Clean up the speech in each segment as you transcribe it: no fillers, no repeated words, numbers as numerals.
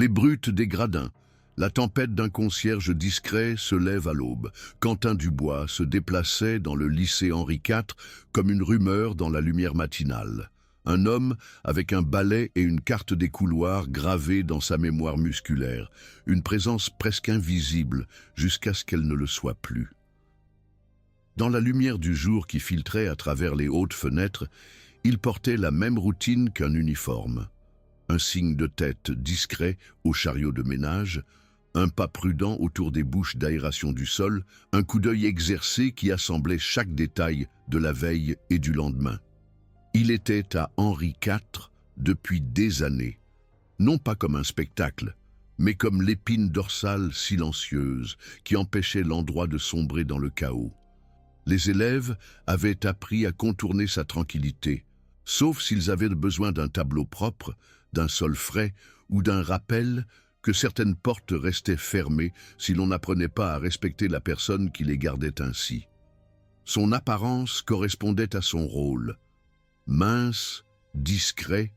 Les brutes des gradins. La tempête d'un concierge discret se lève à l'aube. Quentin Dubois se déplaçait dans le lycée Henri IV comme une rumeur dans la lumière matinale. Un homme avec un balai et une carte des couloirs gravée dans sa mémoire musculaire. Une présence presque invisible jusqu'à ce qu'elle ne le soit plus. Dans la lumière du jour qui filtrait à travers les hautes fenêtres, il portait la même routine qu'un uniforme. Un signe de tête discret au chariot de ménage, un pas prudent autour des bouches d'aération du sol, un coup d'œil exercé qui assemblait chaque détail de la veille et du lendemain. Il était à Henri IV depuis des années, non pas comme un spectacle, mais comme l'épine dorsale silencieuse qui empêchait l'endroit de sombrer dans le chaos. Les élèves avaient appris à contourner sa tranquillité, sauf s'ils avaient besoin d'un tableau propre, d'un sol frais ou d'un rappel que certaines portes restaient fermées si l'on n'apprenait pas à respecter la personne qui les gardait ainsi. Son apparence correspondait à son rôle. Mince, discret,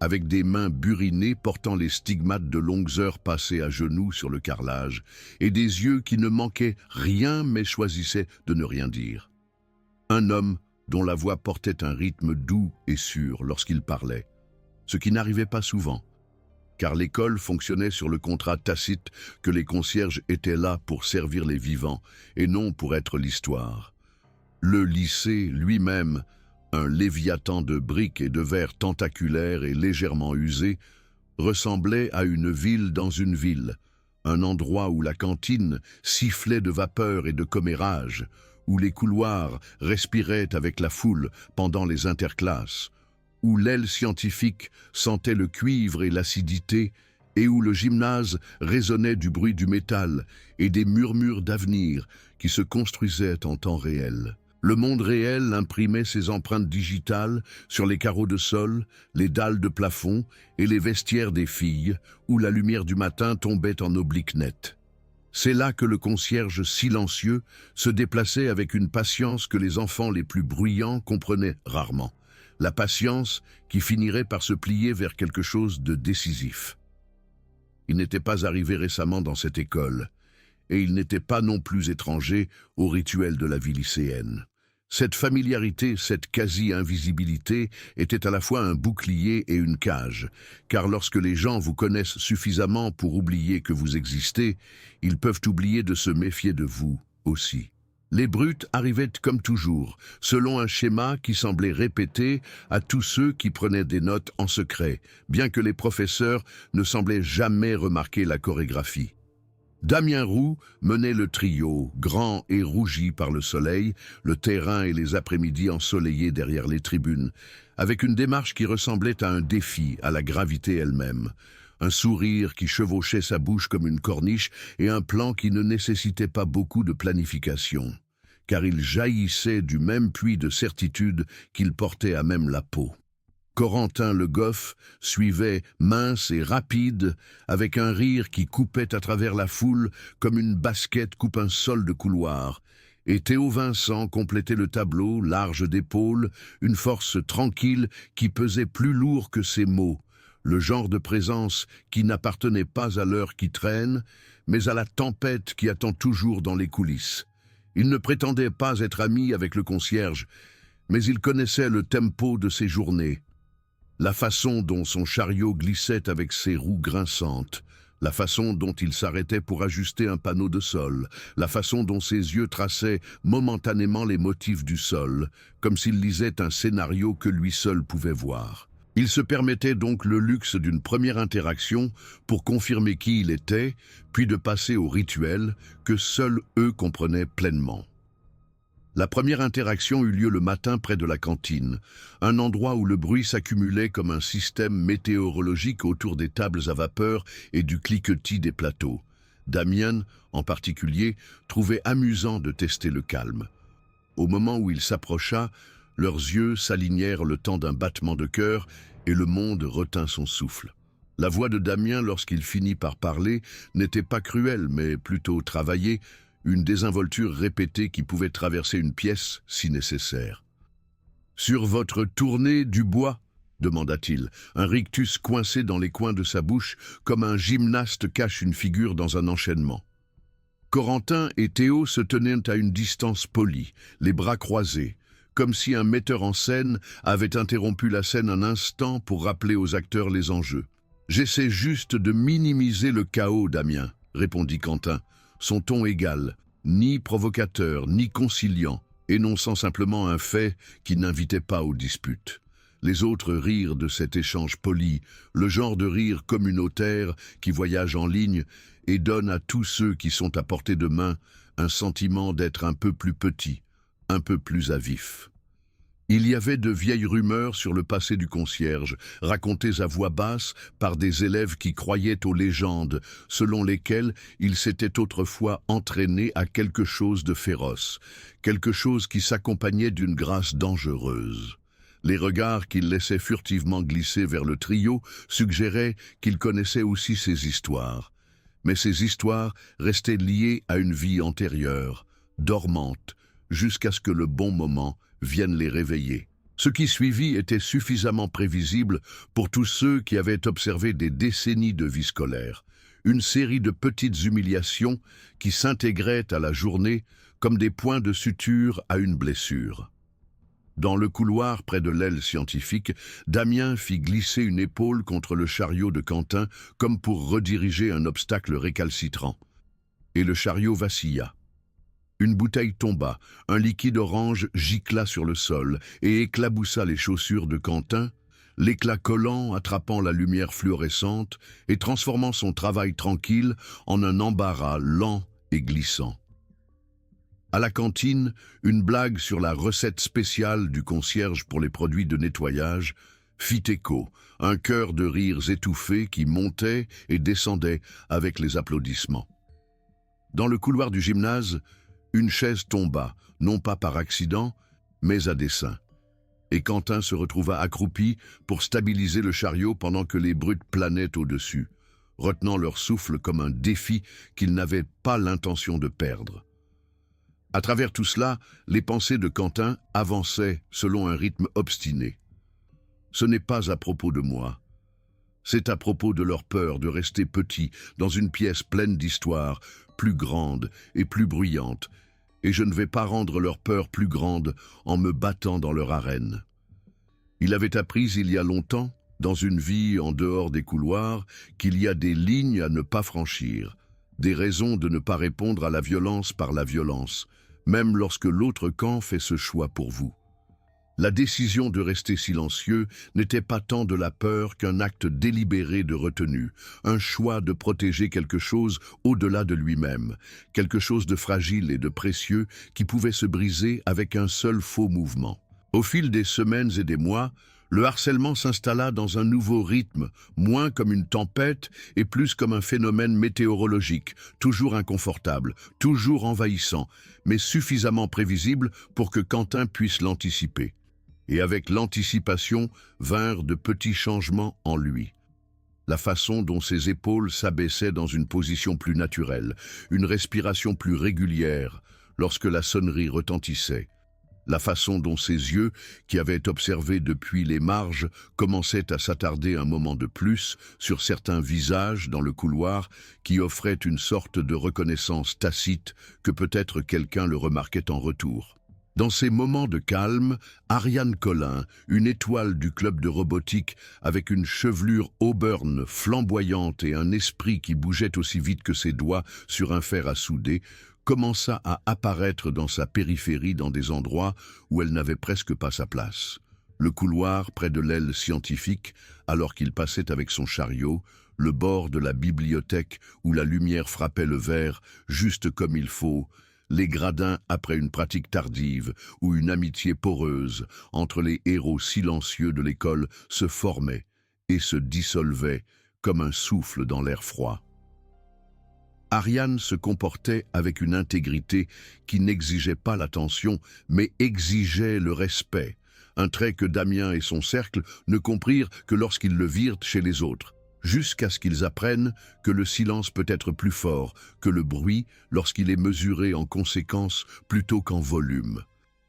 avec des mains burinées portant les stigmates de longues heures passées à genoux sur le carrelage, et des yeux qui ne manquaient rien mais choisissaient de ne rien dire. Un homme dont la voix portait un rythme doux et sûr lorsqu'il parlait, ce qui n'arrivait pas souvent, car l'école fonctionnait sur le contrat tacite que les concierges étaient là pour servir les vivants et non pour être l'histoire. Le lycée lui-même, un léviathan de briques et de verre tentaculaires et légèrement usé, ressemblait à une ville dans une ville, un endroit où la cantine sifflait de vapeur et de commérage, où les couloirs respiraient avec la foule pendant les interclasses, où l'aile scientifique sentait le cuivre et l'acidité, et où le gymnase résonnait du bruit du métal et des murmures d'avenir qui se construisaient en temps réel. Le monde réel imprimait ses empreintes digitales sur les carreaux de sol, les dalles de plafond et les vestiaires des filles, où la lumière du matin tombait en oblique net. C'est là que le concierge silencieux se déplaçait avec une patience que les enfants les plus bruyants comprenaient rarement. La patience qui finirait par se plier vers quelque chose de décisif. Il n'était pas arrivé récemment dans cette école, et il n'était pas non plus étranger au rituel de la vie lycéenne. Cette familiarité, cette quasi-invisibilité était à la fois un bouclier et une cage, car lorsque les gens vous connaissent suffisamment pour oublier que vous existez, ils peuvent oublier de se méfier de vous aussi. Les brutes arrivaient comme toujours, selon un schéma qui semblait répété à tous ceux qui prenaient des notes en secret, bien que les professeurs ne semblaient jamais remarquer la chorégraphie. Damien Roux menait le trio, grand et rougi par le soleil, le terrain et les après-midi ensoleillés derrière les tribunes, avec une démarche qui ressemblait à un défi à la gravité elle-même. Un sourire qui chevauchait sa bouche comme une corniche et un plan qui ne nécessitait pas beaucoup de planification, car il jaillissait du même puits de certitude qu'il portait à même la peau. Corentin Le Goff suivait mince et rapide, avec un rire qui coupait à travers la foule comme une basket coupe un sol de couloir. Et Théo Vincent complétait le tableau, large d'épaules, une force tranquille qui pesait plus lourd que ses mots, le genre de présence qui n'appartenait pas à l'heure qui traîne, mais à la tempête qui attend toujours dans les coulisses. Il ne prétendait pas être ami avec le concierge, mais il connaissait le tempo de ses journées. La façon dont son chariot glissait avec ses roues grinçantes, la façon dont il s'arrêtait pour ajuster un panneau de sol, la façon dont ses yeux traçaient momentanément les motifs du sol, comme s'il lisait un scénario que lui seul pouvait voir. Il se permettait donc le luxe d'une première interaction pour confirmer qui il était, puis de passer au rituel que seuls eux comprenaient pleinement. La première interaction eut lieu le matin près de la cantine, un endroit où le bruit s'accumulait comme un système météorologique autour des tables à vapeur et du cliquetis des plateaux. Damien, en particulier, trouvait amusant de tester le calme. Au moment où il s'approcha, leurs yeux s'alignèrent le temps d'un battement de cœur et le monde retint son souffle. La voix de Damien, lorsqu'il finit par parler, n'était pas cruelle, mais plutôt travaillée, une désinvolture répétée qui pouvait traverser une pièce si nécessaire. « Sur votre tournée, Dubois ?» demanda-t-il, un rictus coincé dans les coins de sa bouche, comme un gymnaste cache une figure dans un enchaînement. Corentin et Théo se tenaient à une distance polie, les bras croisés, comme si un metteur en scène avait interrompu la scène un instant pour rappeler aux acteurs les enjeux. « J'essaie juste de minimiser le chaos, Damien », répondit Quentin, son ton égal, ni provocateur, ni conciliant, énonçant simplement un fait qui n'invitait pas aux disputes. Les autres rirent de cet échange poli, le genre de rire communautaire qui voyage en ligne et donne à tous ceux qui sont à portée de main un sentiment d'être un peu plus petits, un peu plus à vif. Il y avait de vieilles rumeurs sur le passé du concierge, racontées à voix basse par des élèves qui croyaient aux légendes, selon lesquelles il s'était autrefois entraîné à quelque chose de féroce, quelque chose qui s'accompagnait d'une grâce dangereuse. Les regards qu'il laissait furtivement glisser vers le trio suggéraient qu'il connaissait aussi ces histoires. Mais ces histoires restaient liées à une vie antérieure, dormante, jusqu'à ce que le bon moment vienne les réveiller. Ce qui suivit était suffisamment prévisible pour tous ceux qui avaient observé des décennies de vie scolaire, une série de petites humiliations qui s'intégraient à la journée comme des points de suture à une blessure. Dans le couloir près de l'aile scientifique, Damien fit glisser une épaule contre le chariot de Quentin comme pour rediriger un obstacle récalcitrant. Et le chariot vacilla. Une bouteille tomba, un liquide orange gicla sur le sol et éclaboussa les chaussures de Quentin, l'éclat collant attrapant la lumière fluorescente et transformant son travail tranquille en un embarras lent et glissant. À la cantine, une blague sur la recette spéciale du concierge pour les produits de nettoyage fit écho, un chœur de rires étouffés qui montait et descendait avec les applaudissements. Dans le couloir du gymnase, une chaise tomba, non pas par accident, mais à dessein. Et Quentin se retrouva accroupi pour stabiliser le chariot pendant que les brutes planaient au-dessus, retenant leur souffle comme un défi qu'ils n'avaient pas l'intention de perdre. À travers tout cela, les pensées de Quentin avançaient selon un rythme obstiné. Ce n'est pas à propos de moi. C'est à propos de leur peur de rester petits dans une pièce pleine d'histoires, plus grande et plus bruyante, et je ne vais pas rendre leur peur plus grande en me battant dans leur arène. Il avait appris il y a longtemps, dans une vie en dehors des couloirs, qu'il y a des lignes à ne pas franchir, des raisons de ne pas répondre à la violence par la violence, même lorsque l'autre camp fait ce choix pour vous. La décision de rester silencieux n'était pas tant de la peur qu'un acte délibéré de retenue, un choix de protéger quelque chose au-delà de lui-même, quelque chose de fragile et de précieux qui pouvait se briser avec un seul faux mouvement. Au fil des semaines et des mois, le harcèlement s'installa dans un nouveau rythme, moins comme une tempête et plus comme un phénomène météorologique, toujours inconfortable, toujours envahissant, mais suffisamment prévisible pour que Quentin puisse l'anticiper. Et avec l'anticipation vinrent de petits changements en lui. La façon dont ses épaules s'abaissaient dans une position plus naturelle, une respiration plus régulière lorsque la sonnerie retentissait. La façon dont ses yeux, qui avaient observé depuis les marges, commençaient à s'attarder un moment de plus sur certains visages dans le couloir qui offraient une sorte de reconnaissance tacite que peut-être quelqu'un le remarquait en retour. Dans ces moments de calme, Ariane Collin, une étoile du club de robotique avec une chevelure auburn flamboyante et un esprit qui bougeait aussi vite que ses doigts sur un fer à souder, commença à apparaître dans sa périphérie dans des endroits où elle n'avait presque pas sa place. Le couloir près de l'aile scientifique, alors qu'il passait avec son chariot, le bord de la bibliothèque où la lumière frappait le verre juste comme il faut, les gradins après une pratique tardive ou une amitié poreuse entre les héros silencieux de l'école se formaient et se dissolvaient comme un souffle dans l'air froid. Ariane se comportait avec une intégrité qui n'exigeait pas l'attention, mais exigeait le respect, un trait que Damien et son cercle ne comprirent que lorsqu'ils le virent chez les autres, jusqu'à ce qu'ils apprennent que le silence peut être plus fort que le bruit lorsqu'il est mesuré en conséquence plutôt qu'en volume,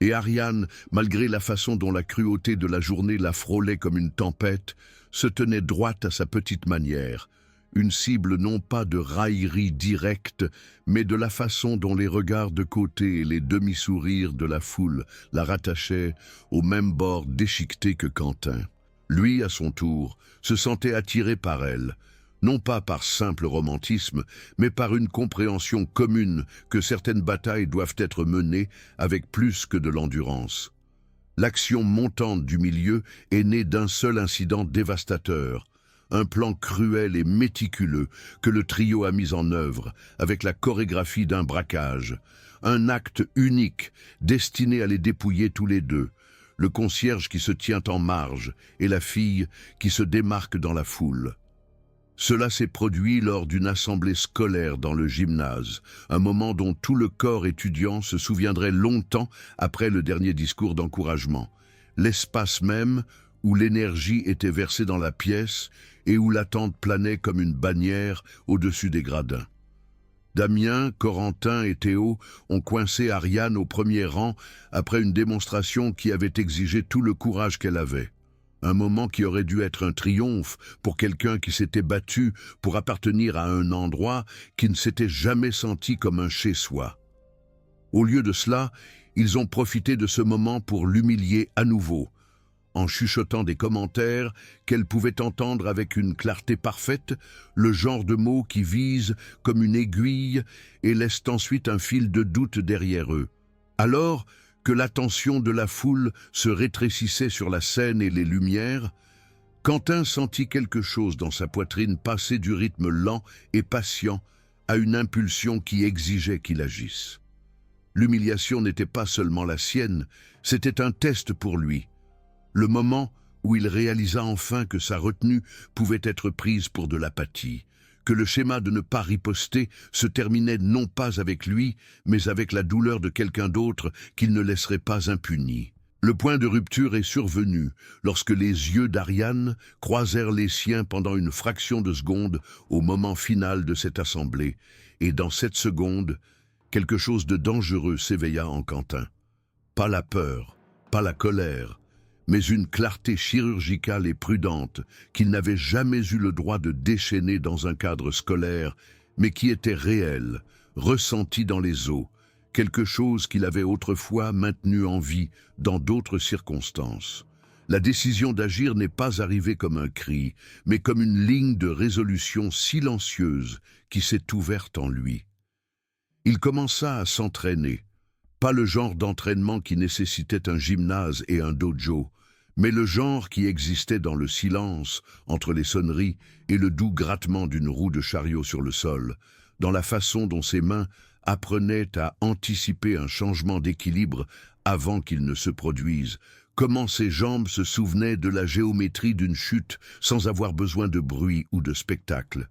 Et Ariane, malgré la façon dont la cruauté de la journée la frôlait comme une tempête, se tenait droite à sa petite manière, une cible non pas de raillerie directe, mais de la façon dont les regards de côté et les demi-sourires de la foule la rattachaient au même bord déchiqueté que Quentin. Lui, à son tour, se sentait attiré par elle, non pas par simple romantisme, mais par une compréhension commune que certaines batailles doivent être menées avec plus que de l'endurance. L'action montante du milieu est née d'un seul incident dévastateur, un plan cruel et méticuleux que le trio a mis en œuvre avec la chorégraphie d'un braquage, un acte unique destiné à les dépouiller tous les deux, le concierge qui se tient en marge et la fille qui se démarque dans la foule. Cela s'est produit lors d'une assemblée scolaire dans le gymnase, un moment dont tout le corps étudiant se souviendrait longtemps après le dernier discours d'encouragement, l'espace même où l'énergie était versée dans la pièce et où l'attente planait comme une bannière au-dessus des gradins. Damien, Corentin et Théo ont coincé Ariane au premier rang après une démonstration qui avait exigé tout le courage qu'elle avait. Un moment qui aurait dû être un triomphe pour quelqu'un qui s'était battu pour appartenir à un endroit qui ne s'était jamais senti comme un chez-soi. Au lieu de cela, ils ont profité de ce moment pour l'humilier à nouveau, en chuchotant des commentaires qu'elle pouvait entendre avec une clarté parfaite, le genre de mots qui visent comme une aiguille et laissent ensuite un fil de doute derrière eux. Alors que l'attention de la foule se rétrécissait sur la scène et les lumières, Quentin sentit quelque chose dans sa poitrine passer du rythme lent et patient à une impulsion qui exigeait qu'il agisse. L'humiliation n'était pas seulement la sienne, c'était un test pour lui. Le moment où il réalisa enfin que sa retenue pouvait être prise pour de l'apathie, que le schéma de ne pas riposter se terminait non pas avec lui, mais avec la douleur de quelqu'un d'autre qu'il ne laisserait pas impuni. Le point de rupture est survenu lorsque les yeux d'Ariane croisèrent les siens pendant une fraction de seconde au moment final de cette assemblée, et dans cette seconde, quelque chose de dangereux s'éveilla en Quentin. Pas la peur, pas la colère, mais une clarté chirurgicale et prudente qu'il n'avait jamais eu le droit de déchaîner dans un cadre scolaire, mais qui était réelle, ressentie dans les os, quelque chose qu'il avait autrefois maintenu en vie dans d'autres circonstances. La décision d'agir n'est pas arrivée comme un cri, mais comme une ligne de résolution silencieuse qui s'est ouverte en lui. Il commença à s'entraîner, pas le genre d'entraînement qui nécessitait un gymnase et un dojo, mais le genre qui existait dans le silence, entre les sonneries et le doux grattement d'une roue de chariot sur le sol, dans la façon dont ses mains apprenaient à anticiper un changement d'équilibre avant qu'il ne se produise, comment ses jambes se souvenaient de la géométrie d'une chute sans avoir besoin de bruit ou de spectacle.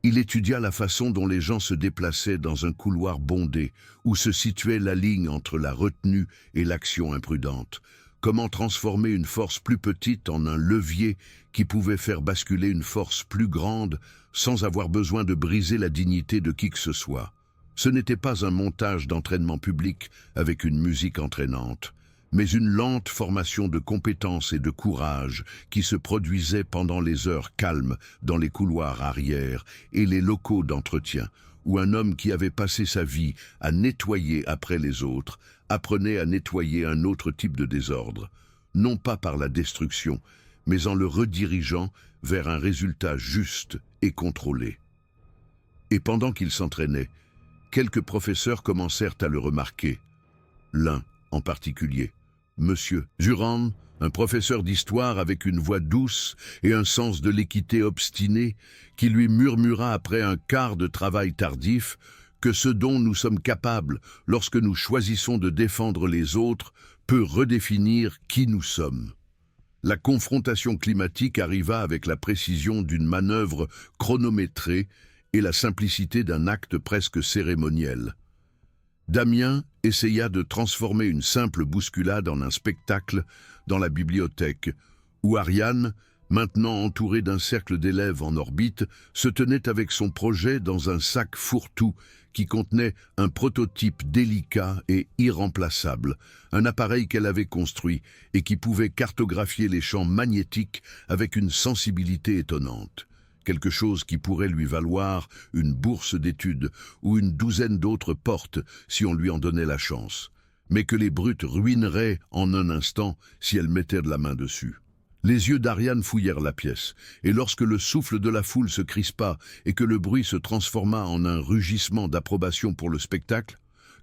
Il étudia la façon dont les gens se déplaçaient dans un couloir bondé, où se situait la ligne entre la retenue et l'action imprudente. Comment transformer une force plus petite en un levier qui pouvait faire basculer une force plus grande sans avoir besoin de briser la dignité de qui que ce soit. Ce n'était pas un montage d'entraînement public avec une musique entraînante, mais une lente formation de compétences et de courage qui se produisait pendant les heures calmes dans les couloirs arrière et les locaux d'entretien, où un homme qui avait passé sa vie à nettoyer après les autres apprenait à nettoyer un autre type de désordre, non pas par la destruction, mais en le redirigeant vers un résultat juste et contrôlé. Et pendant qu'il s'entraînait, quelques professeurs commencèrent à le remarquer. L'un en particulier, Monsieur Durand, un professeur d'histoire avec une voix douce et un sens de l'équité obstiné, qui lui murmura après un quart de travail tardif que ce dont nous sommes capables lorsque nous choisissons de défendre les autres peut redéfinir qui nous sommes. La confrontation climatique arriva avec la précision d'une manœuvre chronométrée et la simplicité d'un acte presque cérémoniel. Damien essaya de transformer une simple bousculade en un spectacle dans la bibliothèque, où Ariane, maintenant entouré d'un cercle d'élèves en orbite, se tenait avec son projet dans un sac fourre-tout qui contenait un prototype délicat et irremplaçable, un appareil qu'elle avait construit et qui pouvait cartographier les champs magnétiques avec une sensibilité étonnante. Quelque chose qui pourrait lui valoir une bourse d'études ou une douzaine d'autres portes si on lui en donnait la chance, mais que les brutes ruineraient en un instant si elles mettaient de la main dessus. Les yeux d'Ariane fouillèrent la pièce, et lorsque le souffle de la foule se crispa et que le bruit se transforma en un rugissement d'approbation pour le spectacle,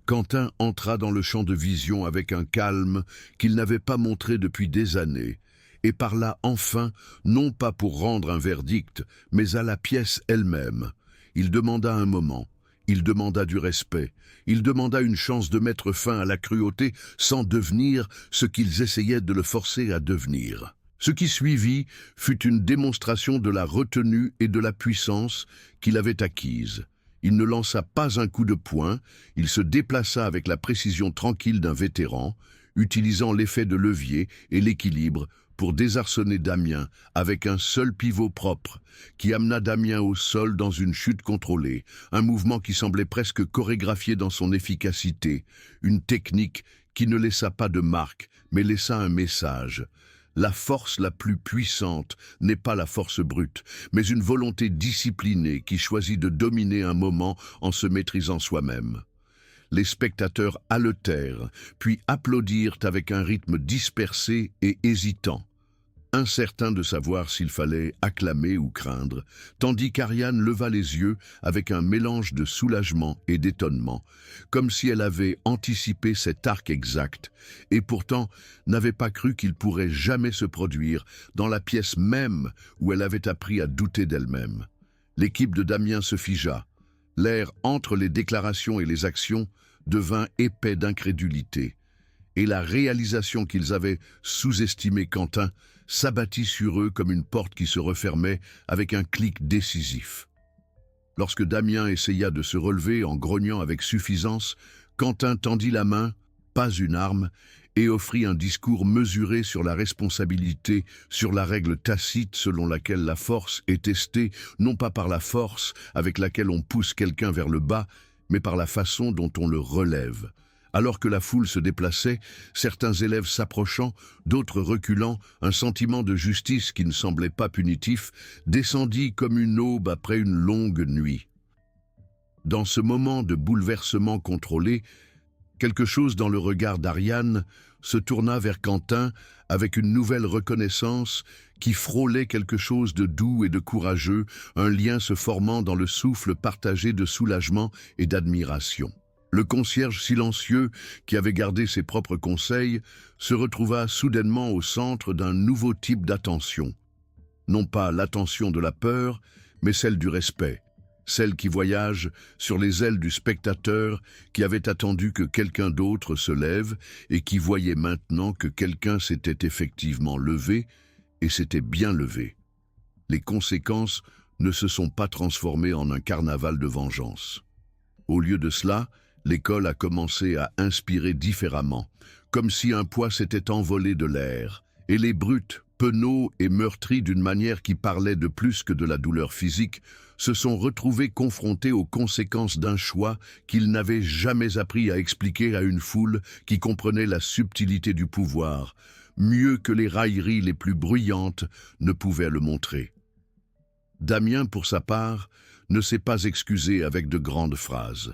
Quentin entra dans le champ de vision avec un calme qu'il n'avait pas montré depuis des années, et parla enfin, non pas pour rendre un verdict, mais à la pièce elle-même. Il demanda un moment, il demanda du respect, il demanda une chance de mettre fin à la cruauté sans devenir ce qu'ils essayaient de le forcer à devenir. Ce qui suivit fut une démonstration de la retenue et de la puissance qu'il avait acquise. Il ne lança pas un coup de poing, il se déplaça avec la précision tranquille d'un vétéran, utilisant l'effet de levier et l'équilibre pour désarçonner Damien avec un seul pivot propre, qui amena Damien au sol dans une chute contrôlée, un mouvement qui semblait presque chorégraphié dans son efficacité, une technique qui ne laissa pas de marque, mais laissa un message. La force la plus puissante n'est pas la force brute, mais une volonté disciplinée qui choisit de dominer un moment en se maîtrisant soi-même. Les spectateurs haletèrent, puis applaudirent avec un rythme dispersé et hésitant, incertain de savoir s'il fallait acclamer ou craindre, tandis qu'Ariane leva les yeux avec un mélange de soulagement et d'étonnement, comme si elle avait anticipé cet arc exact, et pourtant n'avait pas cru qu'il pourrait jamais se produire dans la pièce même où elle avait appris à douter d'elle-même. L'équipe de Damien se figea. L'air entre les déclarations et les actions devint épais d'incrédulité, et la réalisation qu'ils avaient sous-estimé Quentin s'abattit sur eux comme une porte qui se refermait avec un clic décisif. Lorsque Damien essaya de se relever en grognant avec suffisance, Quentin tendit la main, pas une arme, et offrit un discours mesuré sur la responsabilité, sur la règle tacite selon laquelle la force est testée non pas par la force avec laquelle on pousse quelqu'un vers le bas, mais par la façon dont on le relève. Alors que la foule se déplaçait, certains élèves s'approchant, d'autres reculant, un sentiment de justice qui ne semblait pas punitif, descendit comme une aube après une longue nuit. Dans ce moment de bouleversement contrôlé, quelque chose dans le regard d'Ariane se tourna vers Quentin avec une nouvelle reconnaissance qui frôlait quelque chose de doux et de courageux, un lien se formant dans le souffle partagé de soulagement et d'admiration. Le concierge silencieux, qui avait gardé ses propres conseils, se retrouva soudainement au centre d'un nouveau type d'attention. Non pas l'attention de la peur, mais celle du respect, celle qui voyage sur les ailes du spectateur qui avait attendu que quelqu'un d'autre se lève et qui voyait maintenant que quelqu'un s'était effectivement levé et s'était bien levé. Les conséquences ne se sont pas transformées en un carnaval de vengeance. Au lieu de cela, l'école a commencé à inspirer différemment, comme si un poids s'était envolé de l'air, et les brutes, penauds et meurtris d'une manière qui parlait de plus que de la douleur physique, se sont retrouvés confrontés aux conséquences d'un choix qu'ils n'avaient jamais appris à expliquer à une foule qui comprenait la subtilité du pouvoir, mieux que les railleries les plus bruyantes ne pouvaient le montrer. Damien, pour sa part, ne s'est pas excusé avec de grandes phrases.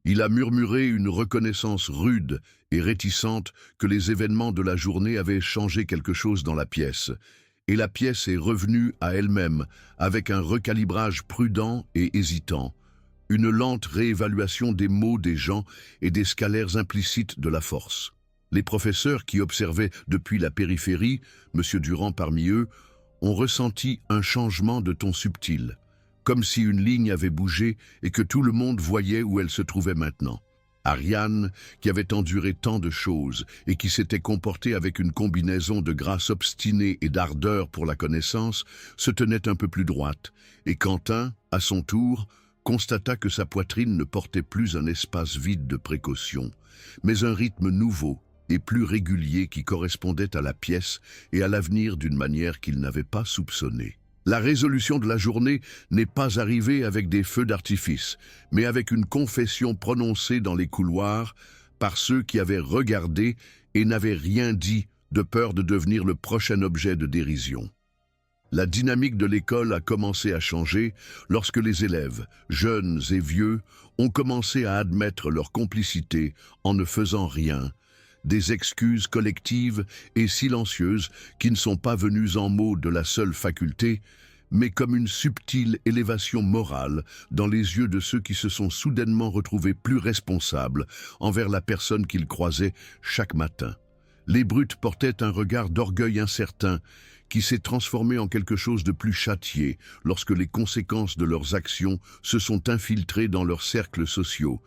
Il a murmuré une reconnaissance rude et réticente que les événements de la journée avaient changé quelque chose dans la pièce, et la pièce est revenue à elle-même avec un recalibrage prudent et hésitant, une lente réévaluation des mots des gens et des scalaires implicites de la force. Les professeurs qui observaient depuis la périphérie, M. Durand parmi eux, ont ressenti un changement de ton subtil, comme si une ligne avait bougé et que tout le monde voyait où elle se trouvait maintenant. Ariane, qui avait enduré tant de choses et qui s'était comportée avec une combinaison de grâce obstinée et d'ardeur pour la connaissance, se tenait un peu plus droite, et Quentin, à son tour, constata que sa poitrine ne portait plus un espace vide de précaution, mais un rythme nouveau, et plus régulier qui correspondait à la pièce et à l'avenir d'une manière qu'il n'avait pas soupçonnée. La résolution de la journée n'est pas arrivée avec des feux d'artifice, mais avec une confession prononcée dans les couloirs par ceux qui avaient regardé et n'avaient rien dit de peur de devenir le prochain objet de dérision. La dynamique de l'école a commencé à changer lorsque les élèves, jeunes et vieux, ont commencé à admettre leur complicité en ne faisant rien, des excuses collectives et silencieuses qui ne sont pas venues en mots de la seule faculté, mais comme une subtile élévation morale dans les yeux de ceux qui se sont soudainement retrouvés plus responsables envers la personne qu'ils croisaient chaque matin. Les brutes portaient un regard d'orgueil incertain qui s'est transformé en quelque chose de plus châtié lorsque les conséquences de leurs actions se sont infiltrées dans leurs cercles sociaux,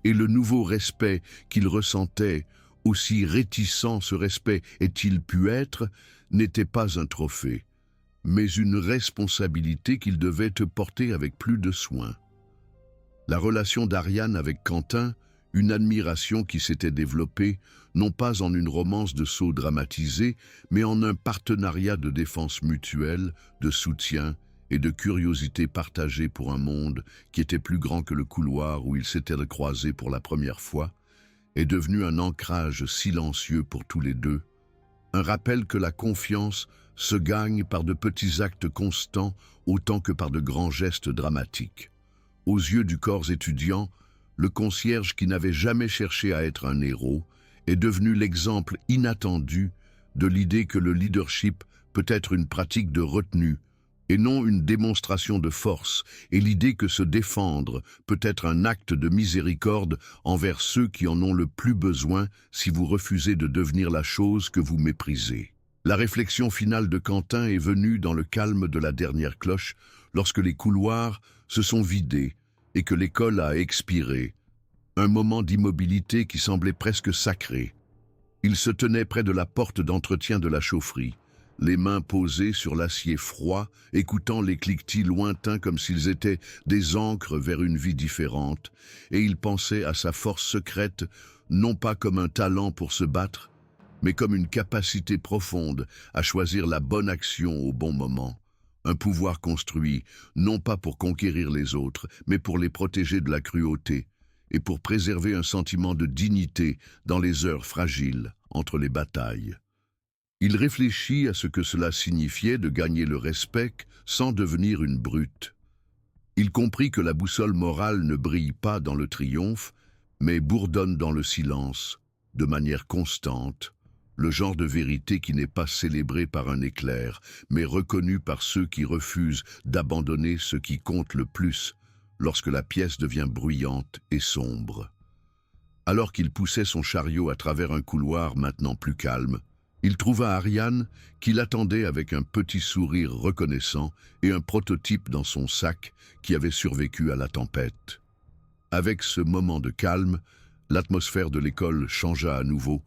et le nouveau respect qu'ils ressentaient, aussi réticent ce respect ait-il pu être, n'était pas un trophée, mais une responsabilité qu'ils devaient porter avec plus de soin. La relation d'Ariane avec Quentin, une admiration qui s'était développée, non pas en une romance de sceaux dramatisée, mais en un partenariat de défense mutuelle, de soutien et de curiosité partagée pour un monde qui était plus grand que le couloir où ils s'étaient croisés pour la première fois, est devenu un ancrage silencieux pour tous les deux, un rappel que la confiance se gagne par de petits actes constants autant que par de grands gestes dramatiques. Aux yeux du corps étudiant, le concierge qui n'avait jamais cherché à être un héros est devenu l'exemple inattendu de l'idée que le leadership peut être une pratique de retenue et non une démonstration de force, et l'idée que se défendre peut être un acte de miséricorde envers ceux qui en ont le plus besoin si vous refusez de devenir la chose que vous méprisez. La réflexion finale de Quentin est venue dans le calme de la dernière cloche, lorsque les couloirs se sont vidés et que l'école a expiré, un moment d'immobilité qui semblait presque sacré. Il se tenait près de la porte d'entretien de la chaufferie, les mains posées sur l'acier froid, écoutant les cliquetis lointains comme s'ils étaient des ancres vers une vie différente, et il pensait à sa force secrète, non pas comme un talent pour se battre, mais comme une capacité profonde à choisir la bonne action au bon moment. Un pouvoir construit, non pas pour conquérir les autres, mais pour les protéger de la cruauté, et pour préserver un sentiment de dignité dans les heures fragiles entre les batailles. Il réfléchit à ce que cela signifiait de gagner le respect sans devenir une brute. Il comprit que la boussole morale ne brille pas dans le triomphe, mais bourdonne dans le silence, de manière constante, le genre de vérité qui n'est pas célébré par un éclair, mais reconnu par ceux qui refusent d'abandonner ce qui compte le plus lorsque la pièce devient bruyante et sombre. Alors qu'il poussait son chariot à travers un couloir maintenant plus calme, il trouva Ariane qui l'attendait avec un petit sourire reconnaissant et un prototype dans son sac qui avait survécu à la tempête. Avec ce moment de calme, l'atmosphère de l'école changea à nouveau,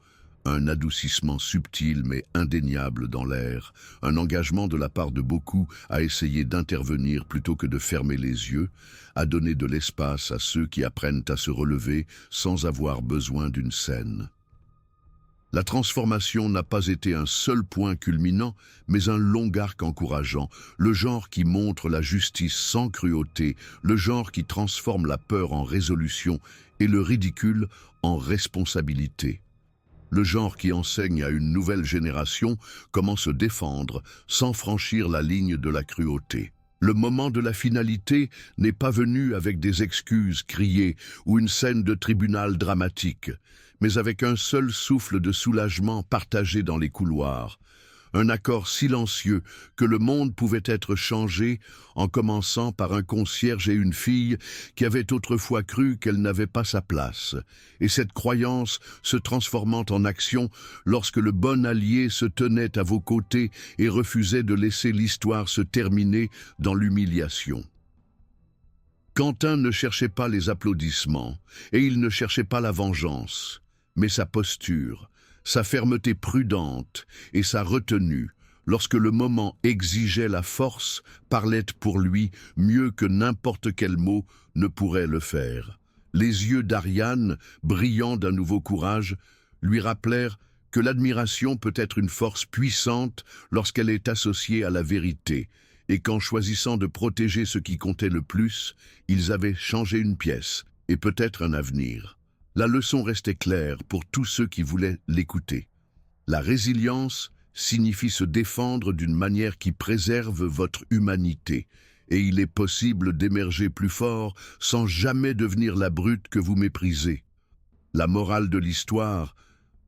un adoucissement subtil mais indéniable dans l'air, un engagement de la part de beaucoup à essayer d'intervenir plutôt que de fermer les yeux, à donner de l'espace à ceux qui apprennent à se relever sans avoir besoin d'une scène. La transformation n'a pas été un seul point culminant, mais un long arc encourageant, le genre qui montre la justice sans cruauté, le genre qui transforme la peur en résolution et le ridicule en responsabilité. Le genre qui enseigne à une nouvelle génération comment se défendre sans franchir la ligne de la cruauté. Le moment de la finalité n'est pas venu avec des excuses criées ou une scène de tribunal dramatique, mais avec un seul souffle de soulagement partagé dans les couloirs, un accord silencieux que le monde pouvait être changé en commençant par un concierge et une fille qui avaient autrefois cru qu'elle n'avait pas sa place, et cette croyance se transformant en action lorsque le bon allié se tenait à vos côtés et refusait de laisser l'histoire se terminer dans l'humiliation. Quentin ne cherchait pas les applaudissements, et il ne cherchait pas la vengeance, mais sa posture, sa fermeté prudente et sa retenue, lorsque le moment exigeait la force, parlaient pour lui mieux que n'importe quel mot ne pourrait le faire. Les yeux d'Ariane, brillants d'un nouveau courage, lui rappelèrent que l'admiration peut être une force puissante lorsqu'elle est associée à la vérité, et qu'en choisissant de protéger ce qui comptait le plus, ils avaient changé une pièce, et peut-être un avenir. La leçon restait claire pour tous ceux qui voulaient l'écouter. La résilience signifie se défendre d'une manière qui préserve votre humanité, et il est possible d'émerger plus fort sans jamais devenir la brute que vous méprisez. La morale de l'histoire,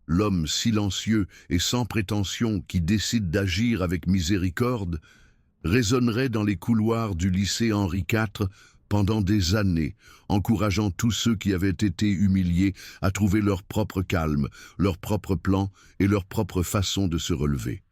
l'homme silencieux et sans prétention qui décide d'agir avec miséricorde, résonnerait dans les couloirs du lycée Henri IV pendant des années, encourageant tous ceux qui avaient été humiliés à trouver leur propre calme, leur propre plan et leur propre façon de se relever.